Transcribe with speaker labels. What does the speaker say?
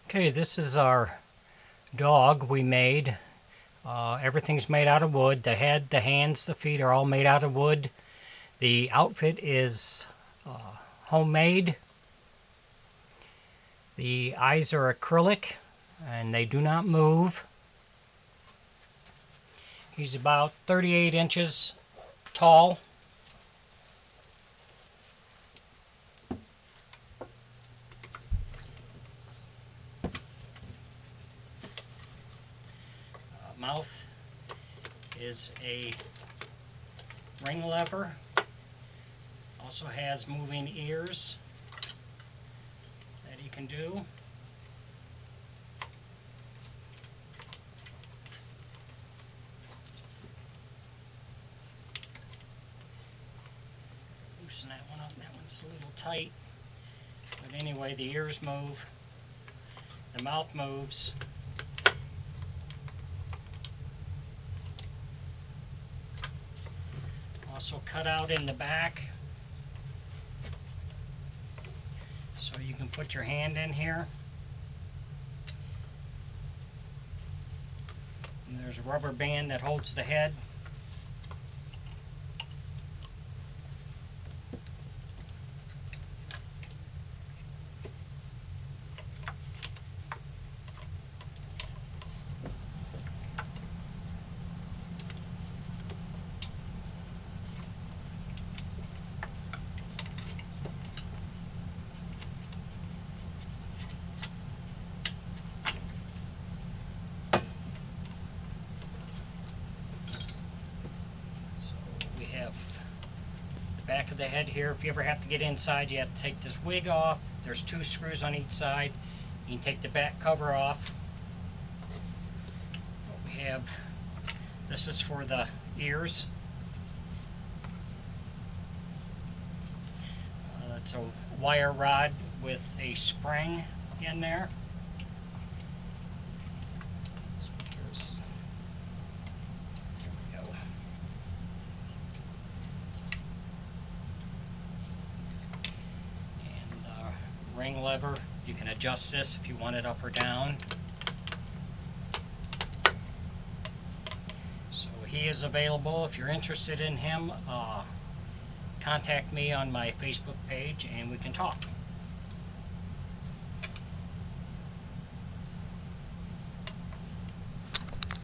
Speaker 1: Okay, this is our dog we made. Everything's made out of wood. The head, the hands, the feet are all made out of wood. The outfit is homemade. The eyes are acrylic and they do not move. He's about 38 inches tall. Mouth is a ring lever. Also has moving ears that he can do. Loosen that one up. That one's a little tight. But anyway, the ears move. The mouth moves. Also cut out in the back so you can put your hand in here. And there's a rubber band that holds the head. We have the back of the head here. If you ever have to get inside, you have to take this wig off. There's 2 screws on each side. You can take the back cover off. What we have, this is for the ears. It's a wire rod with a spring in there. Ring lever. You can adjust this if you want it up or down. So he is available. If you're interested in him, contact me on my Facebook page and we can talk.